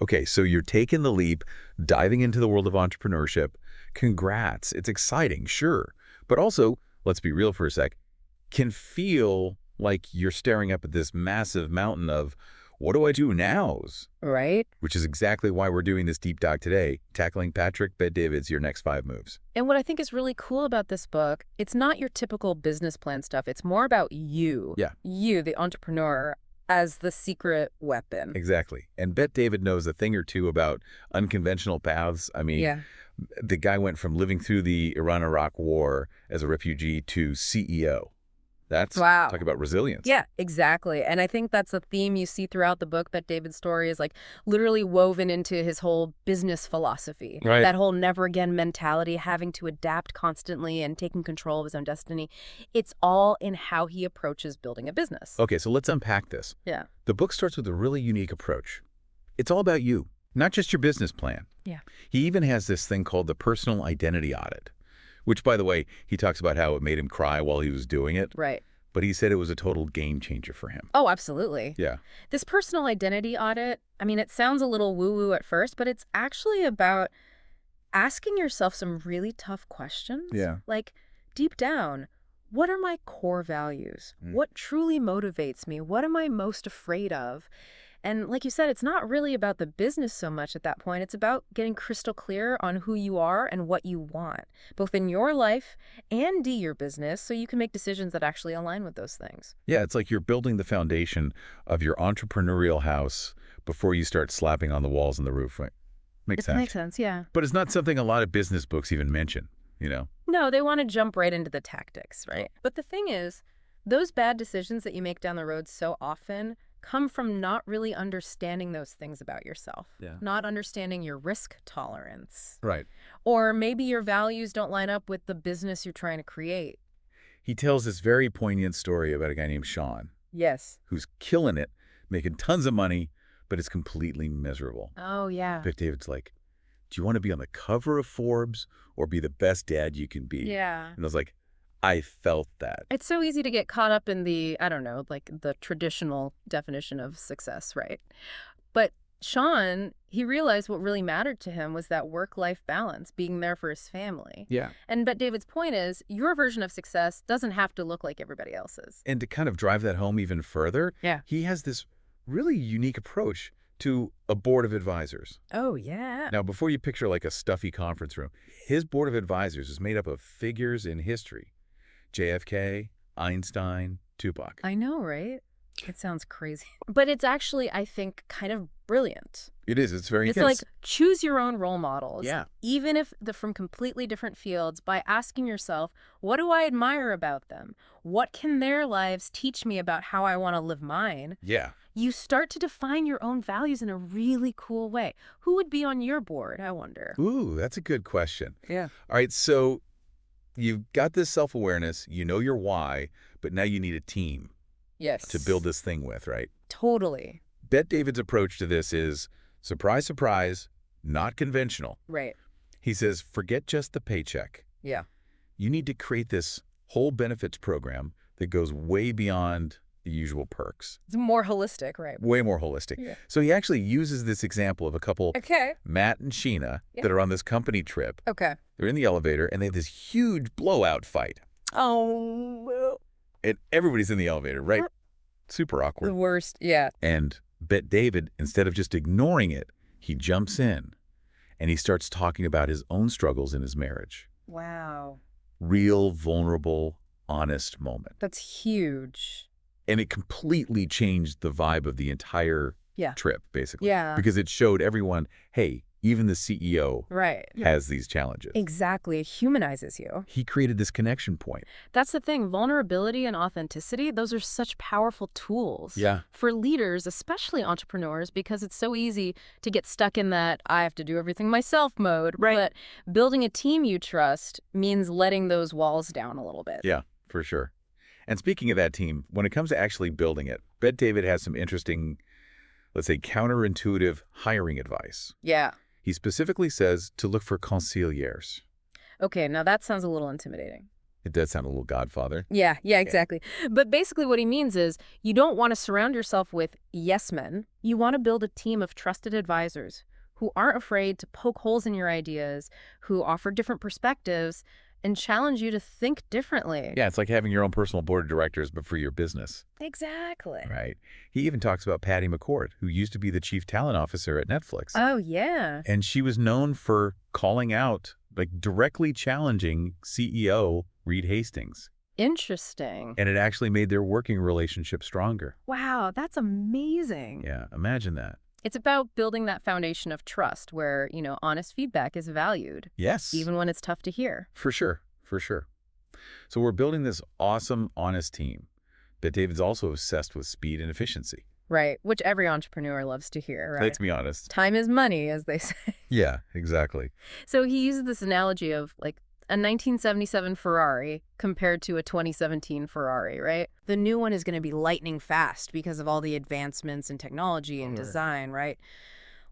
Okay, so you're taking the leap, diving into the world of entrepreneurship. Congrats. It's exciting, sure. But also, let's be real for a sec, can feel like you're staring up at this massive mountain of, what do I do nows? Right? Which is exactly why we're doing this deep dive today, tackling Patrick Bet-David's Your Next 5 Moves. And what I think is really cool about this book, it's not your typical business plan stuff. It's more about you. Yeah. You, the entrepreneur, as the secret weapon. Exactly. And Bet-David knows a thing or two about unconventional paths. I mean, Yeah. the guy went from living through the Iran-Iraq war as a refugee to CEO. That's Wow. talk about resilience. Yeah, exactly. And I think that's a theme you see throughout the book. Bet David's story is like literally woven into his whole business philosophy. Right. That whole never again mentality, having to adapt constantly and taking control of his own destiny. It's all in how he approaches building a business. Okay, so let's unpack this. Yeah. The book starts with a really unique approach. It's all about you, not just your business plan. Yeah. He even has this thing called the personal identity audit, which, by the way, he talks about how it made him cry while he was doing it. Right. But he said it was a total game changer for him. Oh, absolutely. Yeah. This personal identity audit, I mean, it sounds a little woo-woo at first, but it's actually about asking yourself some really tough questions. Yeah. Like, deep down, what are my core values? What truly motivates me? What am I most afraid of? And like you said, it's not really about the business so much at that point. It's about getting crystal clear on who you are and what you want, both in your life and your business, so you can make decisions that actually align with those things. Yeah, it's like you're building the foundation of your entrepreneurial house before you start slapping on the walls and the roof. Right? Makes sense. Makes sense, yeah. But it's not something a lot of business books even mention, you know? No, they want to jump right into the tactics, right? But the thing is, those bad decisions that you make down the road so often come from not really understanding those things about yourself. Yeah. Not understanding your risk tolerance. Right. Or maybe your values don't line up with the business you're trying to create. He tells this very poignant story about a guy named Sean, Yes. who's killing it, making tons of money, but is completely miserable. Oh, yeah. But David's like, do you want to be on the cover of Forbes or be the best dad you can be? Yeah. And I was like, I felt that. It's so easy to get caught up in the, I don't know, like the traditional definition of success, right? But Sean, he realized what really mattered to him was that work-life balance, being there for his family. Yeah. And but David's point is, your version of success doesn't have to look like everybody else's. And to kind of drive that home even further, Yeah. he has this really unique approach to a board of advisors. Oh, yeah. Now, before you picture like a stuffy conference room, his board of advisors is made up of figures in history. JFK, Einstein, Tupac. I know, right? It sounds crazy. But it's actually, I think, kind of brilliant. It is. It's very It's intense. like choose your own role models. Yeah. Even if they're from completely different fields, by asking yourself, what do I admire about them? What can their lives teach me about how I want to live mine? Yeah. You start to define your own values in a really cool way. Who would be on your board, I wonder? Ooh, that's a good question. Yeah. All right, so you've got this self-awareness, you know your why, but now you need a team Yes. to build this thing with, right? Totally. Bet-David's approach to this is, surprise, surprise, not conventional. Right. He says, forget just the paycheck. Yeah. You need to create this whole benefits program that goes way beyond the usual perks. It's more holistic, right? Way more holistic. Yeah. So he actually uses this example of a couple, Okay. Matt and Sheena, Yeah. that are on this company trip. Okay. They're in the elevator, and they have this huge blowout fight. Oh, And everybody's in the elevator, right? Super the awkward. worst. Yeah. And Bet-David, instead of just ignoring it, he jumps in, and he starts talking about his own struggles in his marriage. Wow. Real, vulnerable, honest moment. That's huge. And it completely changed the vibe of the entire Yeah. trip, basically. Yeah. Because it showed everyone, hey, even the CEO Right. has these challenges. Exactly. It humanizes you. He created this connection point. That's the thing. Vulnerability and authenticity, those are such powerful tools. Yeah. For leaders, especially entrepreneurs, because it's so easy to get stuck in that I have to do everything myself mode. Right. But building a team you trust means letting those walls down a little bit. Yeah, for sure. And speaking of that team, when it comes to actually building it, Bet-David has some interesting, let's say, counterintuitive hiring advice. Yeah. He specifically says to look for conciliaires. Okay, now that sounds a little intimidating. It does sound a little Godfather. Yeah, exactly. But basically what he means is you don't want to surround yourself with yes men. You want to build a team of trusted advisors who aren't afraid to poke holes in your ideas, who offer different perspectives, and challenge you to think differently. Yeah, it's like having your own personal board of directors, but for your business. Exactly. Right. He even talks about Patty McCord, who used to be the chief talent officer at Netflix. Oh, yeah. And she was known for calling out, like directly challenging CEO Reed Hastings. Interesting. And it actually made their working relationship stronger. Wow, that's amazing. Yeah, imagine that. It's about building that foundation of trust where, honest feedback is valued, Yes, even when it's tough to hear. for sure, for sure. So we're building this awesome, honest team. But David's also obsessed with speed and efficiency. Right, which every entrepreneur loves to hear, right? Let's be honest. Time is money, as they say. Yeah, exactly. So he uses this analogy of like a 1977 Ferrari compared to a 2017 Ferrari, right? The new one is going to be lightning fast because of all the advancements in technology and design, right?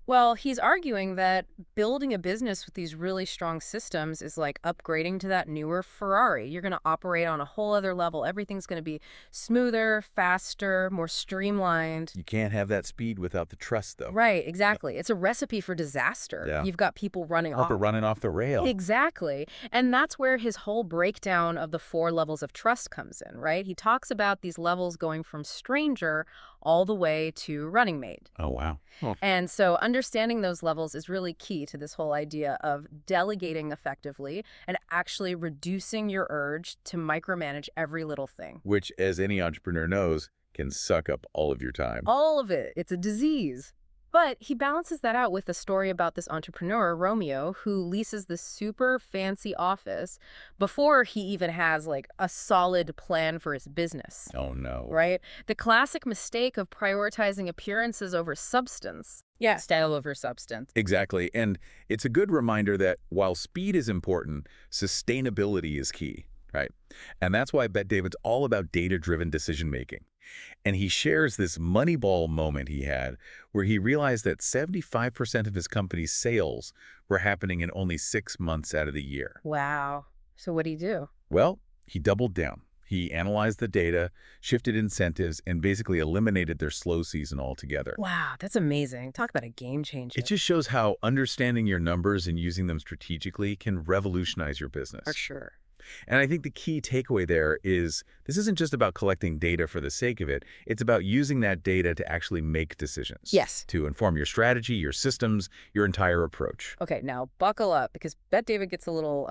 Well, he's arguing that building a business with these really strong systems is like upgrading to that newer Ferrari. You're going to operate on a whole other level. Everything's going to be smoother, faster, more streamlined. You can't have that speed without the trust, though. Right, exactly. It's a recipe for disaster. Yeah. You've got people running off. Harper running off the rail. Exactly. And that's where his whole breakdown of the 4 levels of trust comes in, right? He talks about these levels going from stranger all the way to running mate. Oh, wow. Oh. And so understanding those levels is really key to this whole idea of delegating effectively and actually reducing your urge to micromanage every little thing. Which, as any entrepreneur knows, can suck up all of your time. All of it. It's a disease. But he balances that out with a story about this entrepreneur, Romeo, who leases this super fancy office before he even has like a solid plan for his business. Oh, no. Right? The classic mistake of prioritizing appearances over substance. Yeah. Style over substance. Exactly. And it's a good reminder that while speed is important, sustainability is key, right? And that's why Bet David's all about data-driven decision-making. And he shares this Moneyball moment he had where he realized that 75% of his company's sales were happening in only 6 months out of the year. Wow. So what do you do? Well, he doubled down. He analyzed the data, shifted incentives, and basically eliminated their slow season altogether. Wow, that's amazing. Talk about a game changer. It just shows how understanding your numbers and using them strategically can revolutionize your business. For sure. And I think the key takeaway there is this isn't just about collecting data for the sake of it. It's about using that data to actually make decisions. Yes. To inform your strategy, your systems, your entire approach. Okay, now buckle up because Bet David gets a little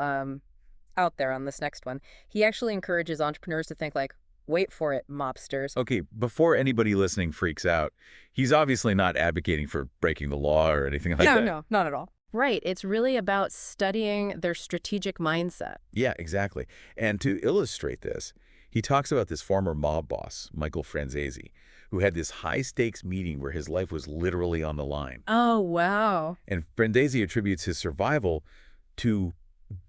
out there on this next one. He actually encourages entrepreneurs to think like, wait for it, mobsters. Okay, before anybody listening freaks out, he's obviously not advocating for breaking the law or anything like that. No, not at all. Right. It's really about studying their strategic mindset. Yeah, exactly. And to illustrate this, he talks about this former mob boss, Michael Franzese, who had this high-stakes meeting where his life was literally on the line. Oh, wow. And Franzese attributes his survival to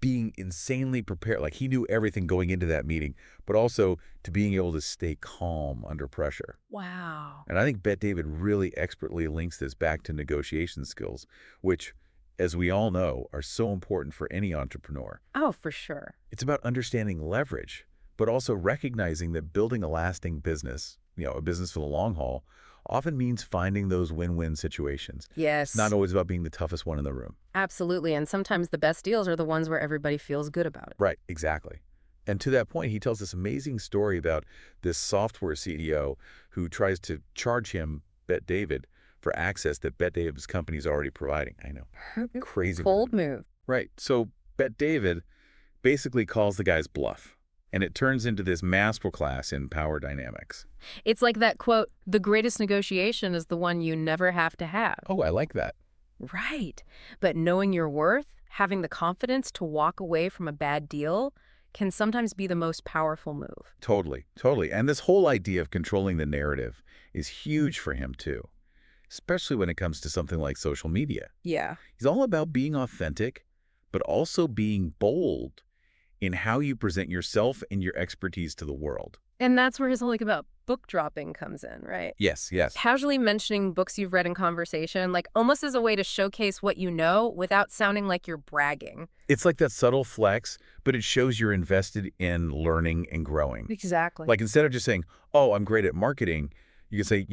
being insanely prepared. Like he knew everything going into that meeting, but also to being able to stay calm under pressure. Wow. And I think Bet David really expertly links this back to negotiation skills, which, as we all know, are so important for any entrepreneur. Oh, for sure. It's about understanding leverage, but also recognizing that building a lasting business, a business for the long haul, often means finding those win-win situations. Yes. It's not always about being the toughest one in the room. Absolutely. And sometimes the best deals are the ones where everybody feels good about it. Right, exactly. And to that point, he tells this amazing story about this software CEO who tries to charge him, Bet David, for access that Bet David's company is already providing. I know. Crazy. Bold move. Right. So Bet David basically calls the guy's bluff. And it turns into this masterclass in power dynamics. It's like that quote, the greatest negotiation is the one you never have to have. Oh, I like that. Right. But knowing your worth, having the confidence to walk away from a bad deal, can sometimes be the most powerful move. Totally, totally. And this whole idea of controlling the narrative is huge for him, too, especially when it comes to something like social media. Yeah. He's all about being authentic, but also being bold in how you present yourself and your expertise to the world. And that's where his whole about book dropping comes in, right? Yes, yes. Casually mentioning books you've read in conversation, like almost as a way to showcase what you know without sounding like you're bragging. It's like that subtle flex, but it shows you're invested in learning and growing. Exactly. Like instead of just saying, oh, I'm great at marketing, you can say,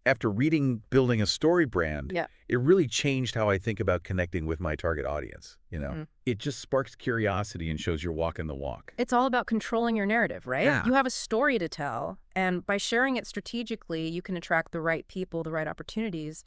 after reading Building a Story Brand, Yeah. it really changed how I think about connecting with my target audience. Mhm. It just sparks curiosity and shows you're walking the walk. It's all about controlling your narrative, right? Yeah. You have a story to tell, and by sharing it strategically, you can attract the right people, the right opportunities.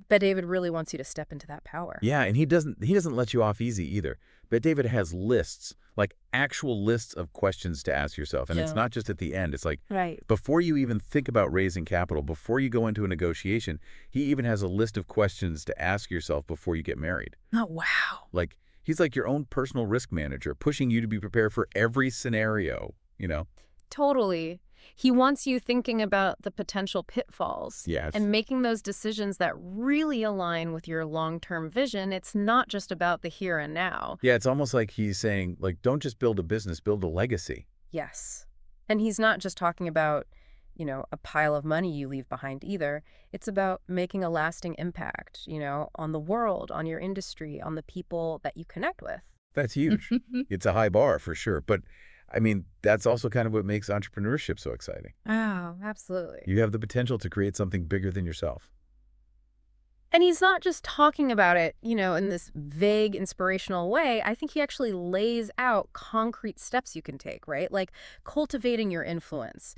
But David really wants you to step into that power. Yeah, and he doesn't let you off easy either. But David has lists, like actual lists of questions to ask yourself. And it's Yeah. not just at the end. It's like Right. before you even think about raising capital, before you go into a negotiation, he even has a list of questions to ask yourself before you get married. Oh, wow. Like he's like your own personal risk manager, pushing you to be prepared for every scenario. Totally. He wants you thinking about the potential pitfalls Yes. and making those decisions that really align with your long-term vision. It's not just about the here and now. Yeah, it's almost like he's saying, like, don't just build a business, build a legacy. Yes. And he's not just talking about, a pile of money you leave behind either. It's about making a lasting impact, on the world, on your industry, on the people that you connect with. That's huge. It's a high bar for sure. But I mean, that's also kind of what makes entrepreneurship so exciting. Oh, absolutely. You have the potential to create something bigger than yourself. And he's not just talking about it, in this vague, inspirational way. I think he actually lays out concrete steps you can take, right? Like cultivating your influence,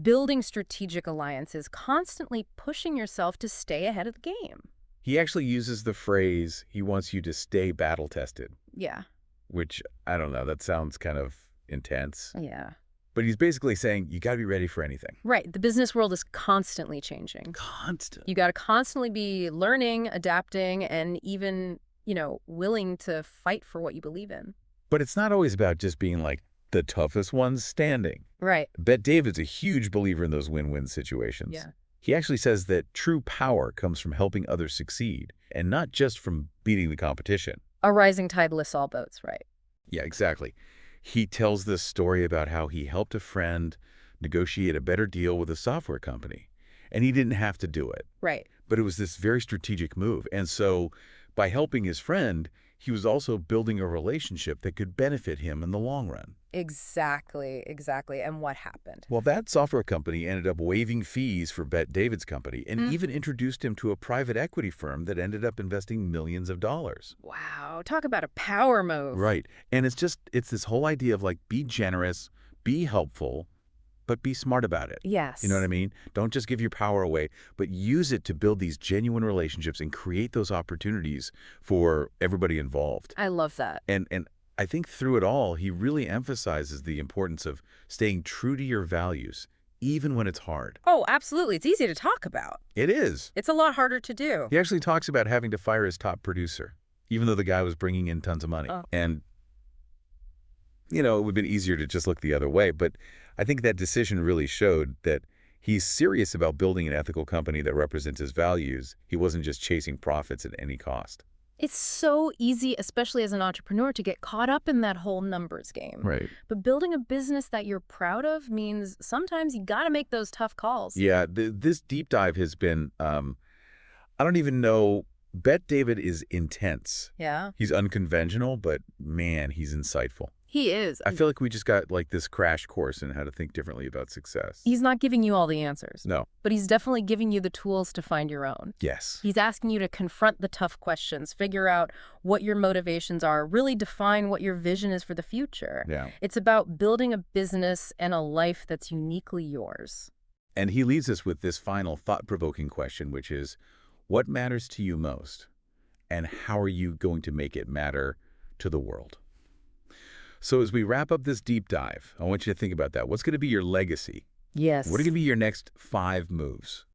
building strategic alliances, constantly pushing yourself to stay ahead of the game. He actually uses the phrase, he wants you to stay battle-tested, Yeah. which, I don't know, that sounds kind of intense. Yeah. But he's basically saying, you got to be ready for anything. Right. The business world is constantly changing. Constant. You got to constantly be learning, adapting, and even, willing to fight for what you believe in. But it's not always about just being like the toughest ones standing. Right. Bet David's a huge believer in those win-win situations. Yeah. He actually says that true power comes from helping others succeed and not just from beating the competition. A rising tide lifts all boats, right? Yeah, exactly. He tells this story about how he helped a friend negotiate a better deal with a software company, and he didn't have to do it. Right. But it was this very strategic move. And so by helping his friend, he was also building a relationship that could benefit him in the long run. Exactly. And what happened? Well, that software company ended up waiving fees for Bet David's company and even introduced him to a private equity firm that ended up investing millions of dollars. Wow. Talk about a power move. Right. And it's this whole idea of like, be generous, be helpful, but be smart about it. Yes. You know what I mean? Don't just give your power away, but use it to build these genuine relationships and create those opportunities for everybody involved. I love that. And I think through it all, he really emphasizes the importance of staying true to your values, even when it's hard. Oh, absolutely. It's easy to talk about. It is. It's a lot harder to do. He actually talks about having to fire his top producer, even though the guy was bringing in tons of money. Oh. And, it would have been easier to just look the other way. But I think that decision really showed that he's serious about building an ethical company that represents his values. He wasn't just chasing profits at any cost. It's so easy, especially as an entrepreneur, to get caught up in that whole numbers game. Right. But building a business that you're proud of means sometimes you got to make those tough calls. Yeah, this deep dive has been, I don't even know, Bet David is intense. Yeah. He's unconventional, but man, he's insightful. He is. I feel like we just got like this crash course in how to think differently about success. He's not giving you all the answers. No. But he's definitely giving you the tools to find your own. Yes. He's asking you to confront the tough questions, figure out what your motivations are, really define what your vision is for the future. Yeah. It's about building a business and a life that's uniquely yours. And he leaves us with this final thought-provoking question, which is, what matters to you most? And how are you going to make it matter to the world? So as we wrap up this deep dive, I want you to think about that. What's going to be your legacy? Yes. What are going to be your next 5 moves?